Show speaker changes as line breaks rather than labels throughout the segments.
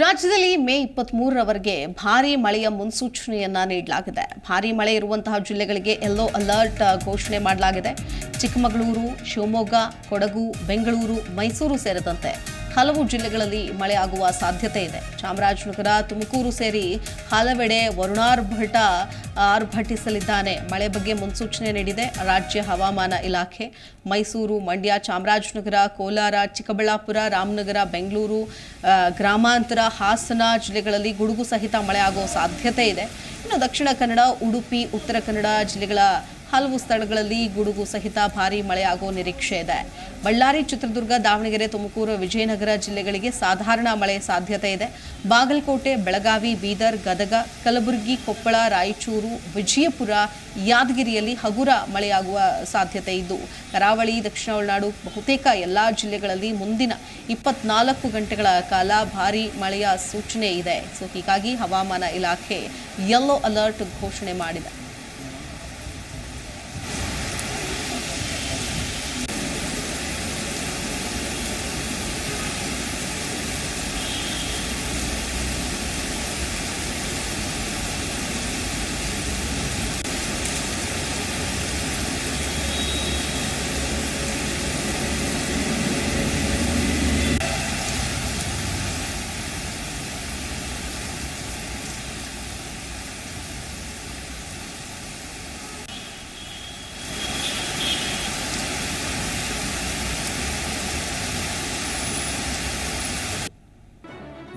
ರಾಜ್ಯದಲ್ಲಿ ಮೇ 23ರವರೆಗೆ ಭಾರೀ ಮಳೆಯ ಮುನ್ಸೂಚನೆಯನ್ನ ನೀಡಲಾಗಿದೆ. ಭಾರೀ ಮಳೆ ಇರುವಂತಹ ಜಿಲ್ಲೆಗಳಿಗೆ ಯೆಲ್ಲೋ ಅಲರ್ಟ್ ಘೋಷಣೆ ಮಾಡಲಾಗಿದೆ. ಚಿಕ್ಕಮಗಳೂರು, ಶಿವಮೊಗ್ಗ, ಕೊಡಗು, ಬೆಂಗಳೂರು, ಮೈಸೂರು ಸೇರಿದಂತೆ ಹಲವು ಜಿಲ್ಲೆಗಳಲ್ಲಿ ಮಳೆ ಆಗುವ ಸಾಧ್ಯತೆ ಇದೆ. ಚಾಮರಾಜನಗರ, ತುಮಕೂರು ಸೇರಿ ಹಲವೆಡೆ ಆರ್ಭಟಿಸಲಿದ್ದಾನೆ. ಮಳೆ ಬಗ್ಗೆ ಮುನ್ಸೂಚನೆ ನೀಡಿದೆ ರಾಜ್ಯ ಹವಾಮಾನ ಇಲಾಖೆ. ಮೈಸೂರು, ಮಂಡ್ಯ, ಚಾಮರಾಜನಗರ, ಕೋಲಾರ, ಚಿಕ್ಕಬಳ್ಳಾಪುರ, ರಾಮನಗರ, ಬೆಂಗಳೂರು, ಗ್ರಾಮಾಂತರ, ಹಾಸನ ಜಿಲ್ಲೆಗಳಲ್ಲಿ ಗುಡುಗು ಸಹಿತ ಮಳೆ ಆಗುವ ಸಾಧ್ಯತೆ ಇದೆ. ಇನ್ನು ದಕ್ಷಿಣ ಕನ್ನಡ, ಉಡುಪಿ, ಉತ್ತರ ಕನ್ನಡ ಜಿಲ್ಲೆಗಳ ಹಲವು ಸ್ಥಳಗಳಲ್ಲಿ ಗುಡುಗು ಸಹಿತ ಭಾರೀ ಮಳೆಯಾಗುವ ನಿರೀಕ್ಷೆ ಇದೆ. ಬಳ್ಳಾರಿ, ಚಿತ್ರದುರ್ಗ, ದಾವಣಗೆರೆ, ತುಮಕೂರು, ವಿಜಯನಗರ ಜಿಲ್ಲೆಗಳಿಗೆ ಸಾಧಾರಣ ಮಳೆ ಸಾಧ್ಯತೆ ಇದೆ. ಬಾಗಲಕೋಟೆ, ಬೆಳಗಾವಿ, ಬೀದರ್, ಗದಗ, ಕಲಬುರಗಿ, ಕೊಪ್ಪಳ, ರಾಯಚೂರು, ವಿಜಯಪುರ, ಯಾದಗಿರಿಯಲ್ಲಿ ಹಗುರ ಮಳೆಯಾಗುವ ಸಾಧ್ಯತೆ ಇದ್ದು, ಕರಾವಳಿ, ದಕ್ಷಿಣ ಒಳನಾಡು ಬಹುತೇಕ ಎಲ್ಲಾ ಜಿಲ್ಲೆಗಳಲ್ಲಿ ಮುಂದಿನ 24 ಗಂಟೆಗಳ ಕಾಲ ಭಾರೀ ಮಳೆಯ ಸೂಚನೆ ಇದೆ. ಹೀಗಾಗಿ ಹವಾಮಾನ ಇಲಾಖೆ ಯೆಲ್ಲೋ ಅಲರ್ಟ್ ಘೋಷಣೆ ಮಾಡಿದೆ.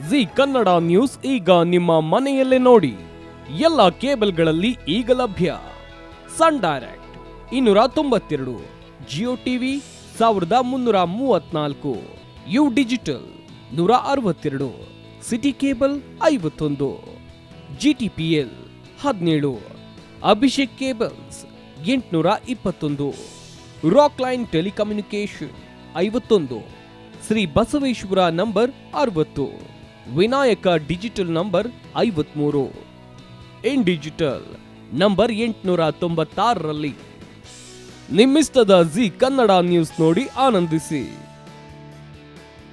ಜಿ ಕನ್ನಡ ನ್ಯೂಸ್ ಈಗ ನಿಮ್ಮ ಮನೆಯಲ್ಲೇ ನೋಡಿ. ಎಲ್ಲ ಕೇಬಲ್ಗಳಲ್ಲಿ ಈಗ ಲಭ್ಯ. Sun Direct 292, Jio TV 1334, U digital 162, City cable 51, GTPL 17, Abhishek cables 821, Rockline telecommunication 51, Shri Basaveshwara number 60, Vinayaka digital number 53, In digital number 896ರಲ್ಲಿ ನಿಮ್ಮಿಸ್ತದ ಜಿ ಕನ್ನಡ ನ್ಯೂಸ್ ನೋಡಿ ಆನಂದಿಸಿ.